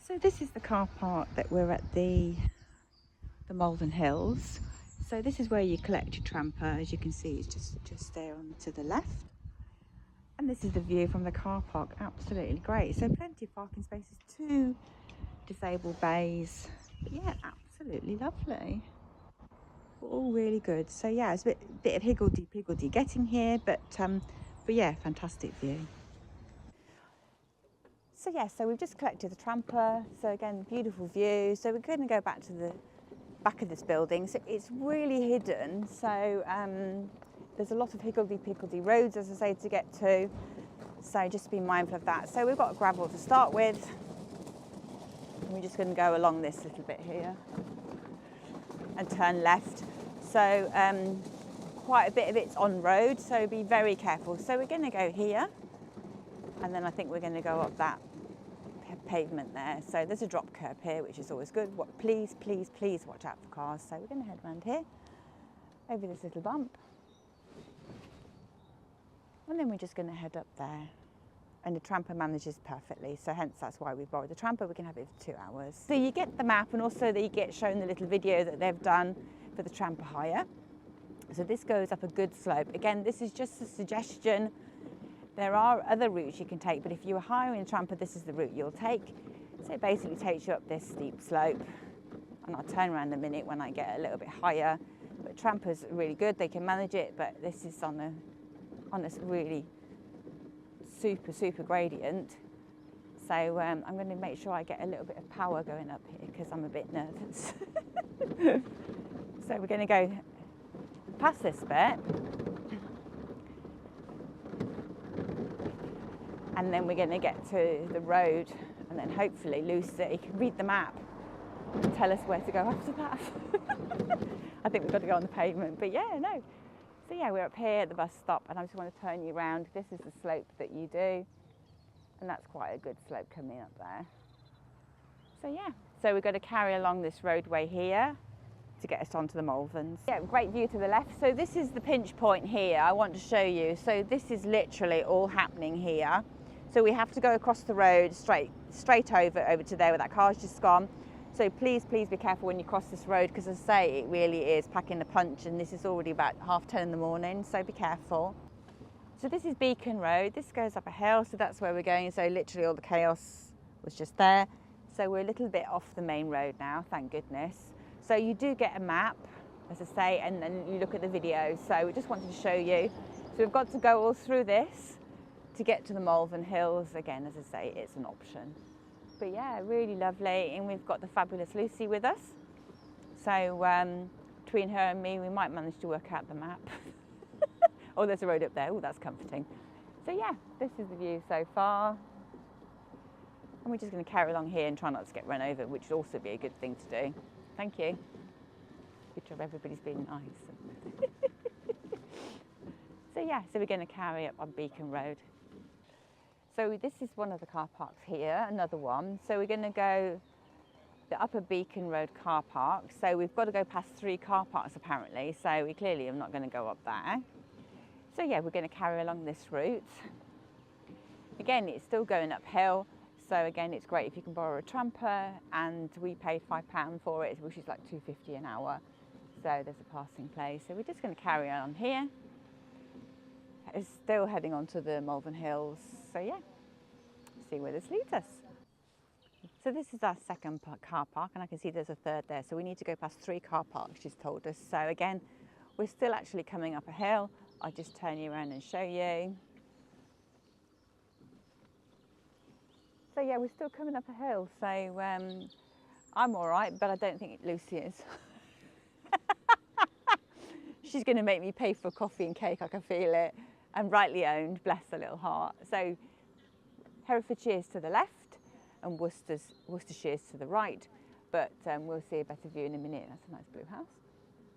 So this is the car park that we're at the Malvern Hills. So this is where you collect your Tramper. As you can see, it's just there on to the left. And this is the view from the car park. Absolutely great. So plenty of parking spaces, 2 disabled bays. But yeah, absolutely lovely. All really good. So yeah, it's a bit of higgledy-piggledy getting here, but yeah, fantastic view. So yeah, so we've just collected the Tramper. So again, beautiful view. So we're going to go back to the back of this building. So it's really hidden. So there's a lot of higgledy-piggledy roads, as I say, to get to. So just be mindful of that. So we've got a gravel to start with. And we're just going to go along this little bit here and turn left. So quite a bit of it's on road, so be very careful. So we're going to go here, and then I think we're going to go up that pavement there. So there's a drop curb here, which is always good. Please, please, please watch out for cars. So we're going to head around here, over this little bump, and then we're just going to head up there. And the Tramper manages perfectly, so hence that's why we borrowed the Tramper. We can have it for 2 hours. So you get the map, and also that you get shown the little video that they've done for the Tramper hire. So this goes up a good slope. Again, this is just a suggestion. There are other routes you can take, but if you were hiring a Tramper, this is the route you'll take. So it basically takes you up this steep slope, and I'll turn around in a minute when I get a little bit higher. But Tramper's really good, they can manage it, but this is on this really super gradient. So I'm going to make sure I get a little bit of power going up here because I'm a bit nervous. So we're going to go past this bit, and then we're going to get to the road, and then hopefully Lucy can read the map and tell us where to go after that. I think we've got to go on the pavement, but yeah, no. So yeah, we're up here at the bus stop, and I just want to turn you around. This is the slope that you do, and that's quite a good slope coming up there. So yeah, so we've got to carry along this roadway here to get us onto the Malverns. Yeah, great view to the left. So this is the pinch point here I want to show you. So this is literally all happening here. So we have to go across the road straight over to there where that car's just gone. So please be careful when you cross this road, because as I say, it really is packing a punch, and this is already about 10:30 in the morning, so be careful. So this is Beacon Road. This goes up a hill, so that's where we're going. So literally all the chaos was just there. So we're a little bit off the main road now, thank goodness. So you do get a map, as I say, and then you look at the video. So we just wanted to show you. So we've got to go all through this to get to the Malvern Hills. Again, as I say, it's an option. But yeah, really lovely. And we've got the fabulous Lucy with us. So between her and me, we might manage to work out the map. Oh, there's a road up there. Oh, that's comforting. So yeah, this is the view so far. And we're just going to carry along here and try not to get run over, which would also be a good thing to do. Thank you. Good job, everybody's been nice. So yeah, so we're going to carry up on Beacon Road. So this is one of the car parks here, another one. So we're going to go the Upper Beacon Road car park. So we've got to go past 3 car parks apparently. So we clearly are not going to go up there. So yeah, we're going to carry along this route. Again, it's still going uphill. So again, it's great if you can borrow a Tramper, and we paid £5 for it, which is like £2.50 an hour. So there's a passing place. So we're just going to carry on here. It's still heading on to the Malvern Hills. So yeah, see where this leads us. So this is our second car park, and I can see there's a third there. So we need to go past 3 car parks, she's told us. So again, we're still actually coming up a hill. I'll just turn you around and show you. So yeah, we're still coming up a hill, so I'm all right, but I don't think Lucy is. She's going to make me pay for coffee and cake, I can feel it, and rightly owned, bless her little heart. So Herefordshire's to the left and Worcestershire's to the right, but we'll see a better view in a minute. That's a nice blue house.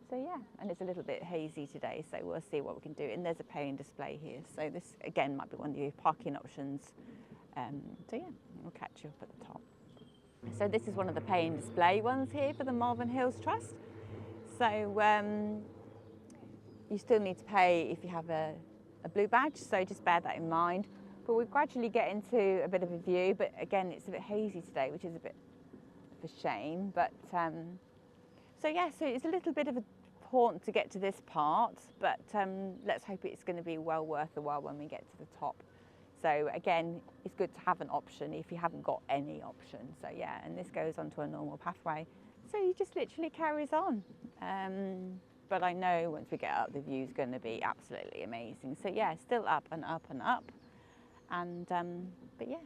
So yeah, and it's a little bit hazy today, so we'll see what we can do. And there's a paying display here, so this again might be one of your parking options. So yeah, we'll catch you up at the top. So this is one of the paying display ones here for the Malvern Hills Trust. So you still need to pay if you have a blue badge, so just bear that in mind. But we're gradually getting to a bit of a view, but again, it's a bit hazy today, which is a bit of a shame. But so yeah, so it's a little bit of a haunt to get to this part, but let's hope it's going to be well worth the while when we get to the top. So again, it's good to have an option if you haven't got any option. So yeah, and this goes onto a normal pathway. So you just literally carries on. But I know once we get up, the view's going to be absolutely amazing. So yeah, still up and up and up. And but yeah,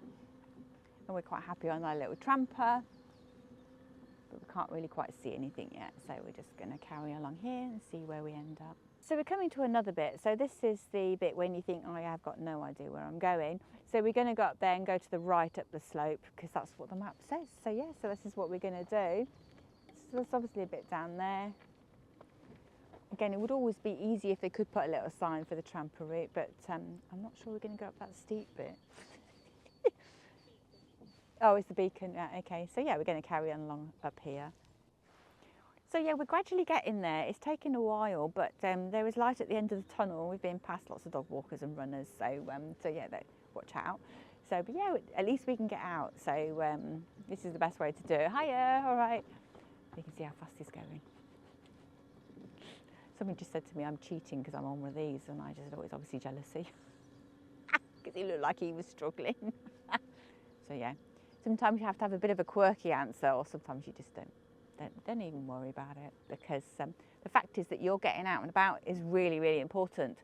and we're quite happy on our little Tramper, but we can't really quite see anything yet, so we're just going to carry along here and see where we end up. So we're coming to another bit. So this is the bit when you think, oh, I have got no idea where I'm going. So we're going to go up there and go to the right up the slope, because that's what the map says. So yeah, so this is what we're going to do. So there's obviously a bit down there. Again, it would always be easy if they could put a little sign for the Tramper route, but I'm not sure we're going to go up that steep bit. Oh, it's the beacon, yeah, okay. So yeah, we're going to carry on along up here. So yeah, we're gradually getting there. It's taken a while, but there is light at the end of the tunnel. We've been past lots of dog walkers and runners, so yeah, watch out. So, but yeah, at least we can get out. So this is the best way to do it. Hiya, all right. You can see how fast he's going. Someone just said to me I'm cheating because I'm on one of these, and I just said, oh, it's obviously jealousy. Because he looked like he was struggling. So yeah, sometimes you have to have a bit of a quirky answer, or sometimes you just don't even worry about it, because the fact is that you're getting out and about is really, really important,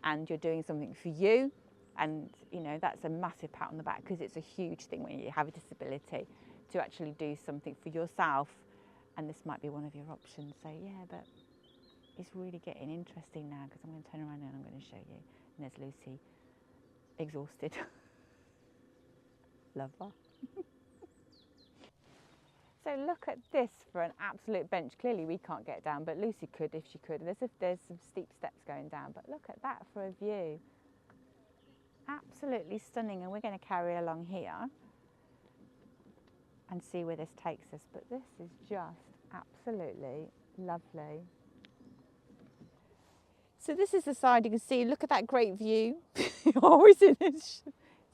and you're doing something for you, and you know that's a massive pat on the back, because it's a huge thing when you have a disability to actually do something for yourself, and this might be one of your options. So yeah, but it's really getting interesting now, because I'm going to turn around and I'm going to show you. And there's Lucy, exhausted. Love her. So look at this for an absolute bench. Clearly we can't get down, but Lucy could if she could. There's some steep steps going down, but look at that for a view. Absolutely stunning, and we're going to carry along here and see where this takes us. But this is just absolutely lovely. So this is the side you can see. Look at that great view. Always in it. It's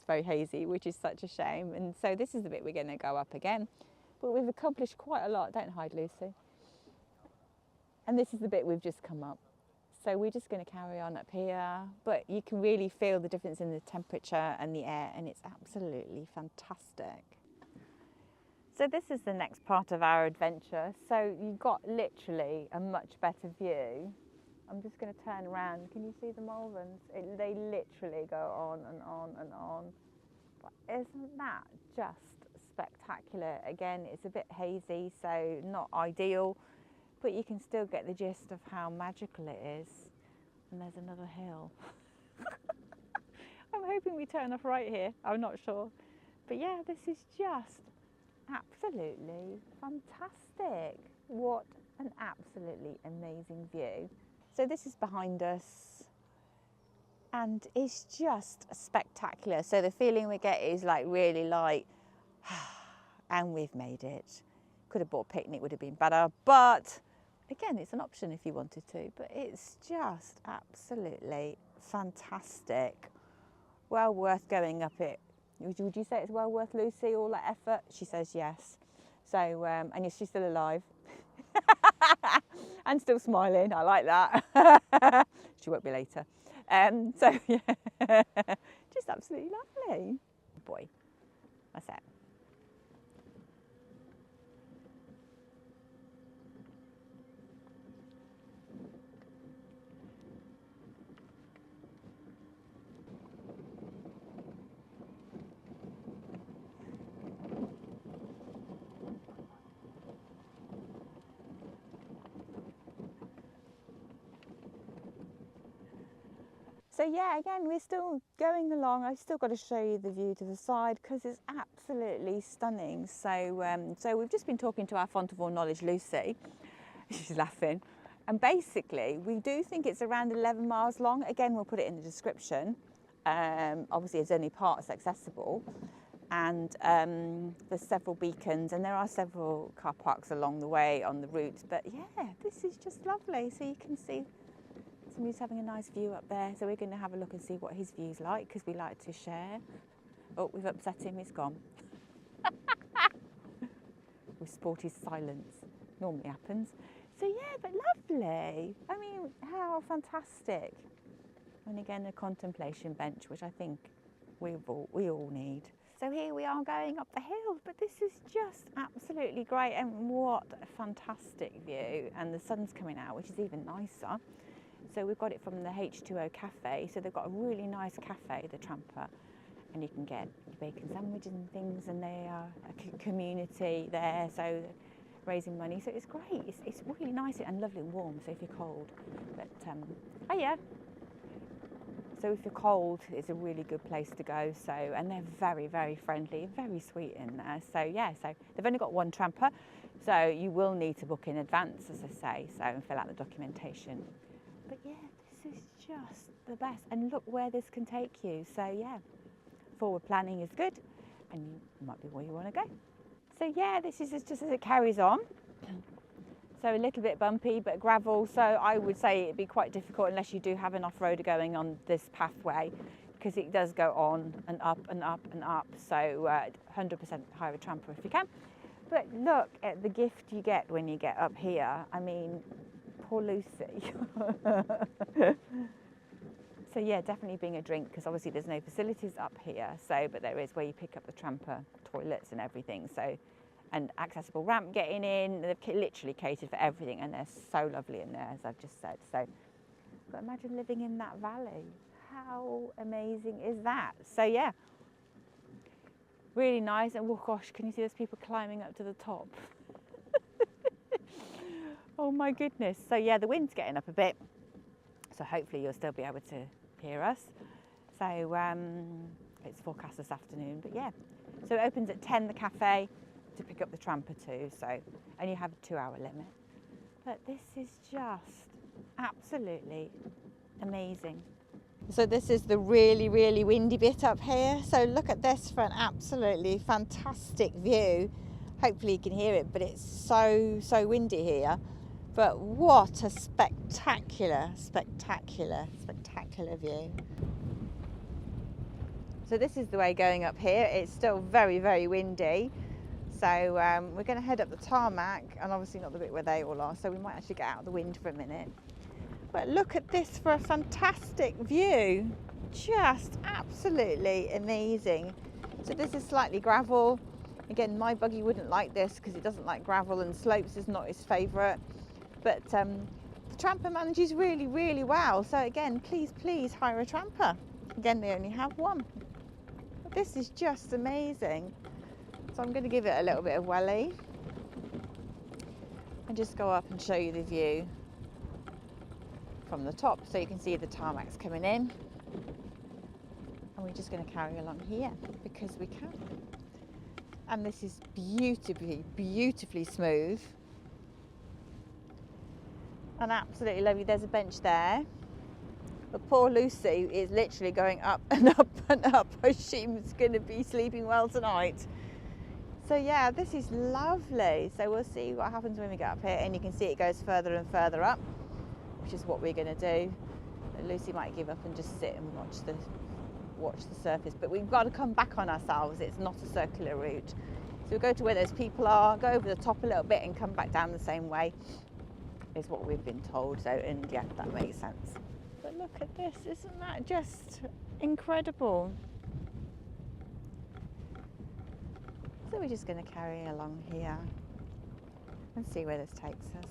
very hazy, which is such a shame. And so this is the bit we're going to go up again. But we've accomplished quite a lot. Don't hide, Lucy. And this is the bit we've just come up. So we're just going to carry on up here. But you can really feel the difference in the temperature and the air, and it's absolutely fantastic. So this is the next part of our adventure. So you've got literally a much better view. I'm just going to turn around. Can you see the Malverns? They literally go on and on and on. But isn't that just spectacular? Again, it's a bit hazy, so not ideal, but you can still get the gist of how magical it is. And there's another hill. I'm hoping we turn off right here. I'm not sure. But yeah, this is just absolutely fantastic. What an absolutely amazing view. So this is behind us, and it's just spectacular. So the feeling we get is like really light, and we've made it. Could have bought a picnic, would have been better, but again, it's an option if you wanted to. But it's just absolutely fantastic. Well worth going up it. Would you say it's well worth, Lucy, all that effort? She says yes. So, and she's still alive. And still smiling, I like that. She won't be later. So yeah, just absolutely lovely. Boy, that's it. So yeah, again, we're still going along. I've still got to show you the view to the side because it's absolutely stunning. So, so we've just been talking to our font of all knowledge, Lucy. She's laughing. And basically, we do think it's around 11 miles long. Again, we'll put it in the description. Obviously, it's only parts accessible. And there's several beacons, and there are several car parks along the way on the route. But yeah, this is just lovely. So you can see, somebody who's having a nice view up there, so we're going to have a look and see what his view's like, because we like to share. Oh, we've upset him, he's gone. We sport his silence, normally happens. So yeah, but lovely. I mean, how fantastic. And again, a contemplation bench, which I think we all need. So here we are going up the hill, but this is just absolutely great, and what a fantastic view. And the sun's coming out, which is even nicer. So we've got it from the H2O cafe. So they've got a really nice cafe, the Tramper, and you can get bacon sandwiches and things, and they are a community there, so raising money. So it's great. It's really nice and lovely and warm, so if you're cold. But oh yeah. So if you're cold, it's a really good place to go. So, and they're very, very friendly, very sweet in there. So yeah, so they've only got one Tramper, so you will need to book in advance, as I say, so and fill out the documentation. But yeah, this is just the best. And look where this can take you. So yeah, forward planning is good, and you might be where you want to go. So yeah, this is just as it carries on. So a little bit bumpy, but gravel. So I would say it'd be quite difficult unless you do have an off-roader going on this pathway, because it does go on and up and up and up. So 100% hire a Tramper if you can. But look at the gift you get when you get up here. I mean, poor Lucy. So yeah, definitely bring a drink, because obviously there's no facilities up here. So, but there is where you pick up the Tramper toilets and everything. So. And accessible ramp getting in. They've literally catered for everything, and they're so lovely in there, as I've just said. So, but imagine living in that valley. How amazing is that? So yeah, really nice. And oh gosh, can you see those people climbing up to the top? Oh my goodness. So yeah, the wind's getting up a bit, so hopefully you'll still be able to hear us. So it's forecast this afternoon, but yeah. So it opens at 10, the cafe, to pick up the Tramper too, so, and you have a 2-hour limit. But this is just absolutely amazing. So this is the really, really windy bit up here. So look at this for an absolutely fantastic view. Hopefully you can hear it, but it's so windy here. But what a spectacular, spectacular, spectacular view. So this is the way going up here. It's still very, very windy. So we're going to head up the tarmac, and obviously not the bit where they all are, so we might actually get out of the wind for a minute. But look at this for a fantastic view. Just absolutely amazing. So this is slightly gravel. Again, my buggy wouldn't like this because it doesn't like gravel, and slopes is not his favourite. But the Tramper manages really, really well. So again, please hire a Tramper. Again, they only have one. But this is just amazing. So I'm going to give it a little bit of welly and just go up and show you the view from the top, so you can see the tarmac's coming in. And we're just going to carry along here because we can. And this is beautifully, beautifully smooth and absolutely lovely. There's a bench there. But poor Lucy is literally going up and up and up. She's going to be sleeping well tonight. So yeah, this is lovely. So we'll see what happens when we get up here, and you can see it goes further and further up, which is what we're going to do. Lucy might give up and just sit and watch the surface, but we've got to come back on ourselves. It's not a circular route. So we'll go to where those people are, go over the top a little bit and come back down the same way, is what we've been told. So, and yeah, that makes sense. But look at this, isn't that just incredible? So we're just going to carry along here and see where this takes us.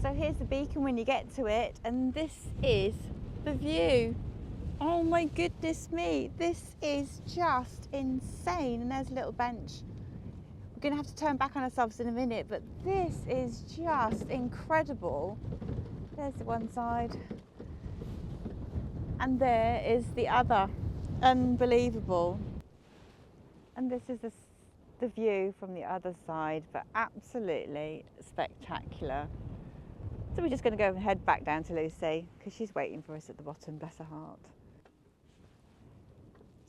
So here's the beacon when you get to it, and this is the view. Oh my goodness me, this is just insane. And there's a little bench. We're going to have to turn back on ourselves in a minute, but this is just incredible. There's the one side, and there is the other. Unbelievable. And this is the view from the other side, but absolutely spectacular. So we're just going to go and head back down to Lucy, because she's waiting for us at the bottom, bless her heart.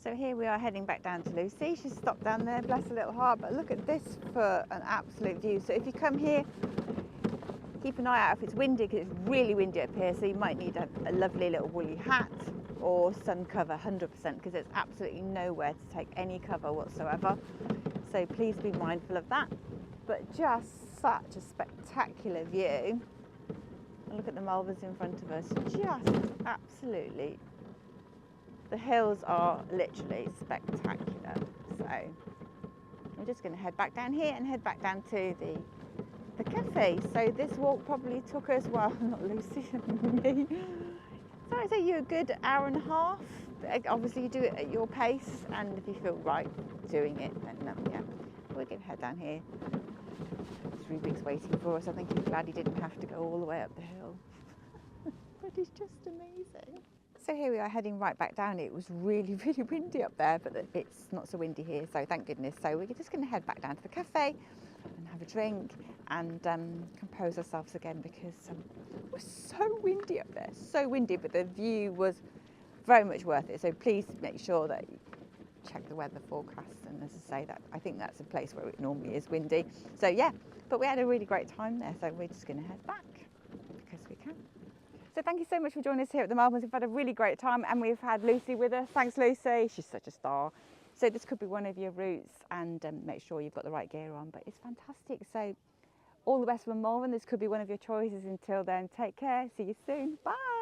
So here we are heading back down to Lucy. She's stopped down there, bless her little heart, but look at this for an absolute view. So if you come here, keep an eye out if it's windy, because it's really windy up here, so you might need a lovely little woolly hat or sun cover 100%, because there's absolutely nowhere to take any cover whatsoever. So please be mindful of that. But just such a spectacular view. And look at the Malverns in front of us, just absolutely, the hills are literally spectacular. So I'm just going to head back down here and head back down to the cafe. So this walk probably took us, well, not Lucy, me. So I'd say you a good hour and a half. Obviously you do it at your pace, and if you feel right doing it, then yeah, we're going to head down here. Rubik's waiting for us. I think he's glad he didn't have to go all the way up the hill. But it's just amazing. So here we are heading right back down. It was really, really windy up there, but it's not so windy here, so thank goodness. So we're just going to head back down to the cafe and have a drink and compose ourselves again, because it was so windy up there, so windy, but the view was very much worth it. So please make sure that you check the weather forecast, and as I say, that I think that's a place where it normally is windy. So yeah, but we had a really great time there, so we're just going to head back because we can. So thank you so much for joining us here at the Malverns. We've had a really great time, and we've had Lucy with us. Thanks, Lucy. She's such a star. So this could be one of your routes, and make sure you've got the right gear on, but it's fantastic. So all the best from Malvern. This could be one of your choices. Until then, take care. See you soon. Bye.